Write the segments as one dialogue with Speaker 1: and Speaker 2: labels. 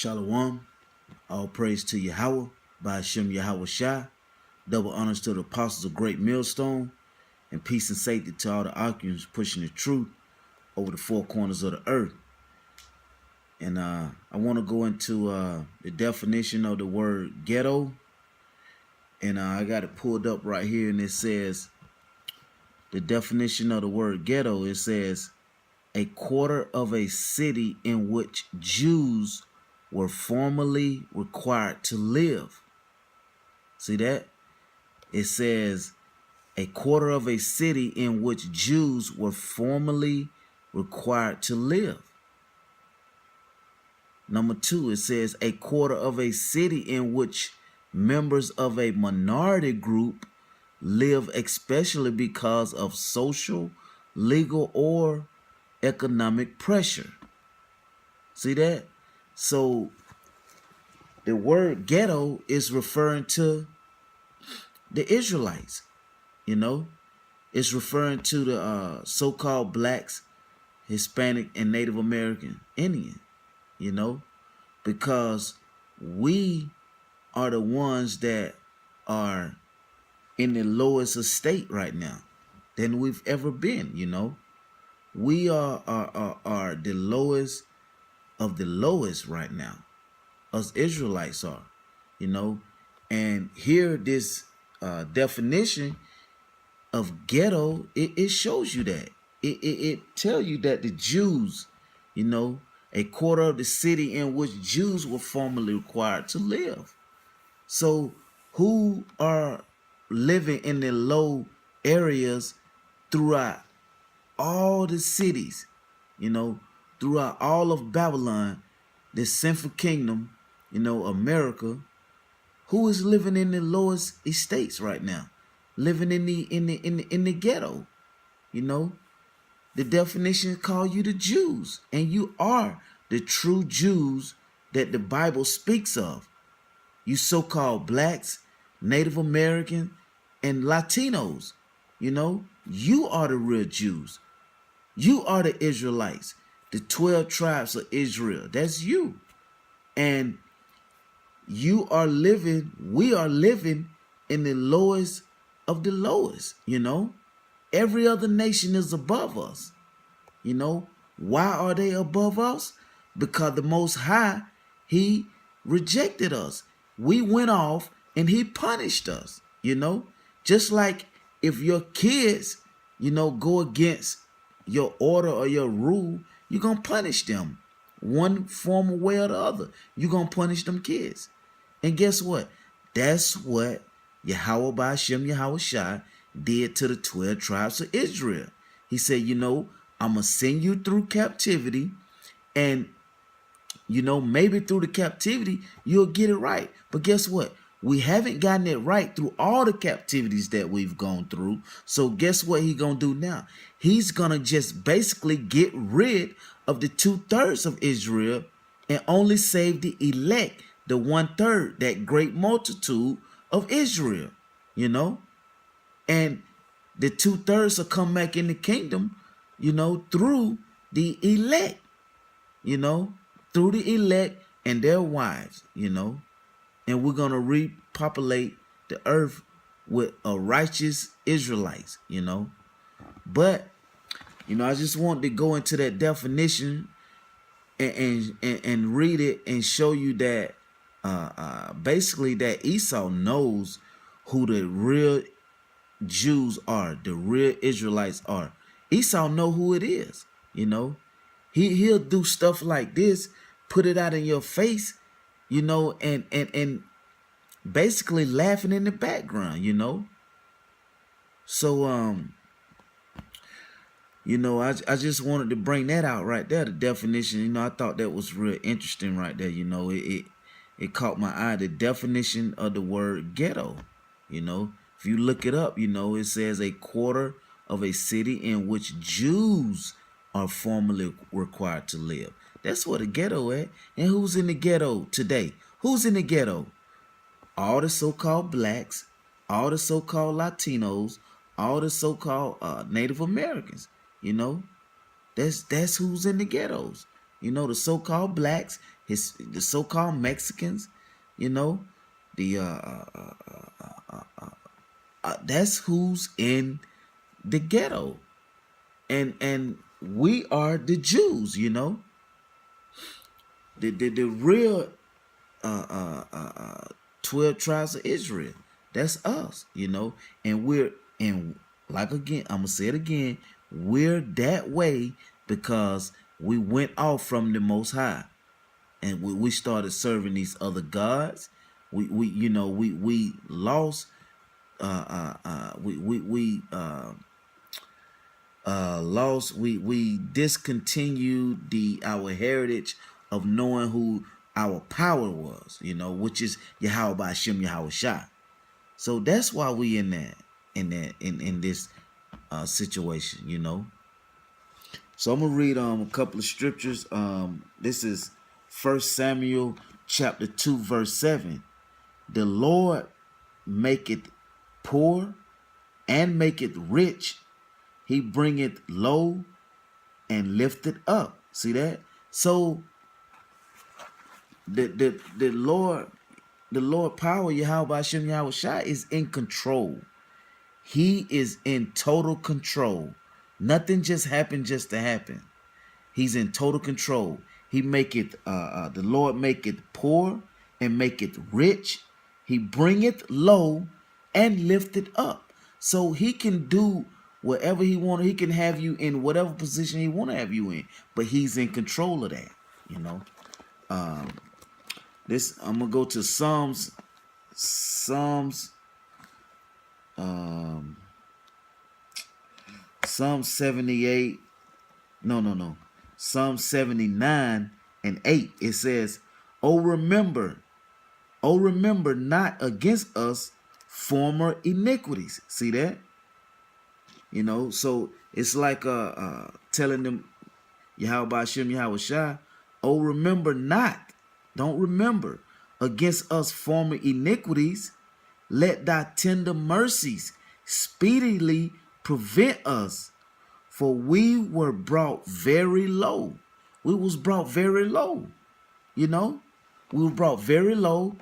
Speaker 1: Shalom, all praise to Yahweh, by Hashem Yahweh Shai, double honors to the apostles of Great Millstone, and peace and safety to all the occupants pushing the truth over the four corners of the earth. And I want to go into the definition of the word ghetto, and I got it pulled up right here, and it says, the definition of the word ghetto, it says, a quarter of a city in which Jews were formerly required to live. See that? It says a quarter of a city in which Jews were formerly required to live. Number two, it says a quarter of a city in which members of a minority group live, especially because of social, legal, or economic pressure. See that? So the word ghetto is referring to the Israelites, it's referring to the so-called blacks, Hispanic, and Native American Indian, because we are the ones that are in the lowest estate right now than we've ever been. We are the lowest of the lowest right now. Us Israelites are, and here this definition of ghetto, it shows you that. It tells you that the Jews, a quarter of the city in which Jews were formerly required to live. So who are living in the low areas throughout all the cities, throughout all of Babylon, the sinful kingdom, America? Who is living in the lowest estates right now? Living in the ghetto, The definition call you the Jews, and you are the true Jews that the Bible speaks of. You so-called blacks, Native American, and Latinos, you are the real Jews. You are the Israelites, the 12 tribes of Israel. That's you. And we are living in the lowest of the lowest, Every other nation is above us, Why are they above us? Because the Most High, He rejected us. We went off and He punished us, Just like if your kids, go against your order or your rule, you're going to punish them one form of way or the other. You're going to punish them kids. And guess what? That's what Yahweh by Hashem Yahweh Shai did to the 12 tribes of Israel. He said, I'm going to send you through captivity, and, maybe through the captivity, you'll get it right. But guess what? We haven't gotten it right through all the captivities that we've gone through. So guess what He's going to do now? He's going to just basically get rid of the 2/3 of Israel and only save the elect, the 1/3, that great multitude of Israel, And the 2/3 will come back in the kingdom, through the elect, through the elect and their wives, And we're going to repopulate the earth with a righteous Israelites, But, I just wanted to go into that definition and read it and show you that basically that Esau knows who the real Jews are, the real Israelites are. Esau know who it is, He'll do stuff like this, put it out in your face, and basically laughing in the background, So I just wanted to bring that out right there, the definition. I thought that was real interesting right there. It caught my eye, the definition of the word ghetto. If you look it up, it says a quarter of a city in which Jews are formerly required to live. That's what a ghetto is. And who's in the ghetto today? Who's in the ghetto? All the so-called blacks, all the so-called Latinos, all the so-called Native Americans. That's who's in the ghettos. You know, the so-called blacks, the so-called Mexicans, you know, the that's who's in the ghetto, and we are the Jews. You know, the real 12 tribes of Israel. That's us, you know, and like again, I'm gonna say it again, we're that way because we went off from the Most High, and we started serving these other gods. We you know we lost we discontinued our heritage of knowing who our power was, you know, which is Yahweh Ba'Shem Yahweh Shah. So that's why we in this situation, you know. So I'm gonna read a couple of scriptures. This is 1 Samuel chapter 2 verse 7. The Lord maketh poor and maketh rich. He bringeth low and lifteth up. See that? So the Lord power, Yahweh Hashem Yahweh Shai, is in control. He is in total control. Nothing just happened just to happen. He's in total control. He maketh the Lord maketh poor and maketh rich. He bringeth low and lifteth up. So he can do whatever he wants. He can have you in whatever position he want to have you in. But he's in control of that, you know. This I'm gonna go to Psalms 78. No. Psalm 79 and 8. It says, Oh remember not against us former iniquities. See that? You know, so it's like telling them, Yahweh Hashem Yahweh Shai, oh remember not, don't remember against us former iniquities. Let thy tender mercies speedily prevent us, for we were brought very low. We was brought very low, you know. We were brought very low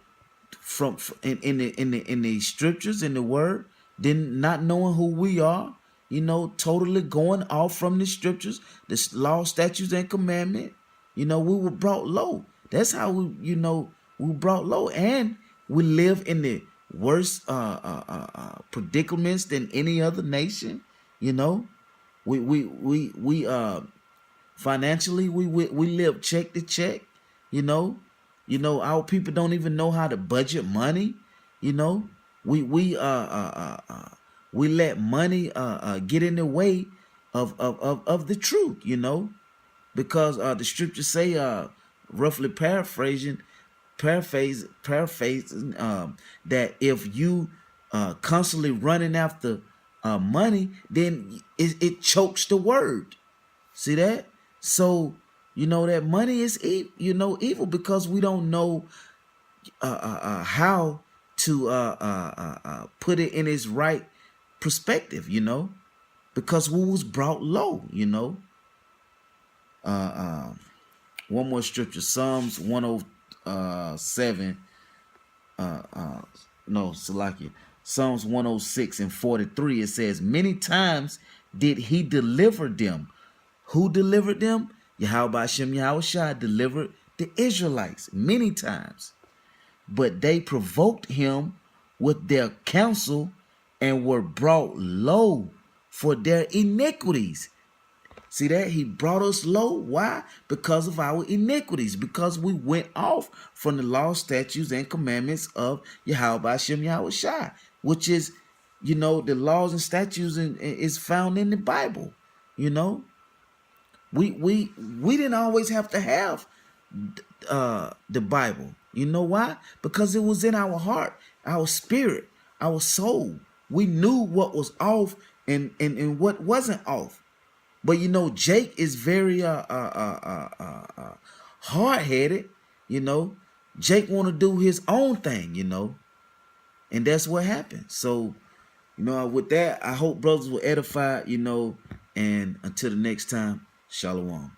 Speaker 1: from in the scriptures, in the word, then not knowing who we are, you know, totally going off from the scriptures, the law, statutes, and commandment. You know, we were brought low. That's how we were brought low, and we live in the worst predicaments than any other nation. You know, we financially we live check to check. You know, our people don't even know how to budget money. You know, we let money get in the way of the truth. You know, because the scriptures say, roughly paraphrasing, that if you constantly running after money, then it chokes the word. See that? So you know that money is evil because we don't know how to put it in its right perspective. You know, because we was brought low. You know. One more scripture, Psalms 107. Psalms 106 and 43. It says, many times did he deliver them. Who delivered them? Yahweh Hashem Yahweh Shai delivered the Israelites many times. But they provoked him with their counsel and were brought low for their iniquities. See that? He brought us low. Why? Because of our iniquities. Because we went off from the law, statutes, and commandments of Yahweh Hashem Yahweh Shai, which is, you know, the laws and statutes is found in the Bible. You know, we didn't always have to have the Bible. You know why? Because it was in our heart, our spirit, our soul. We knew what was off and what wasn't off. But you know, Jake is very hard-headed. You know, Jake want to do his own thing. You know, and that's what happened. So, you know, with that, I hope brothers will edify. You know, and until the next time, shalom.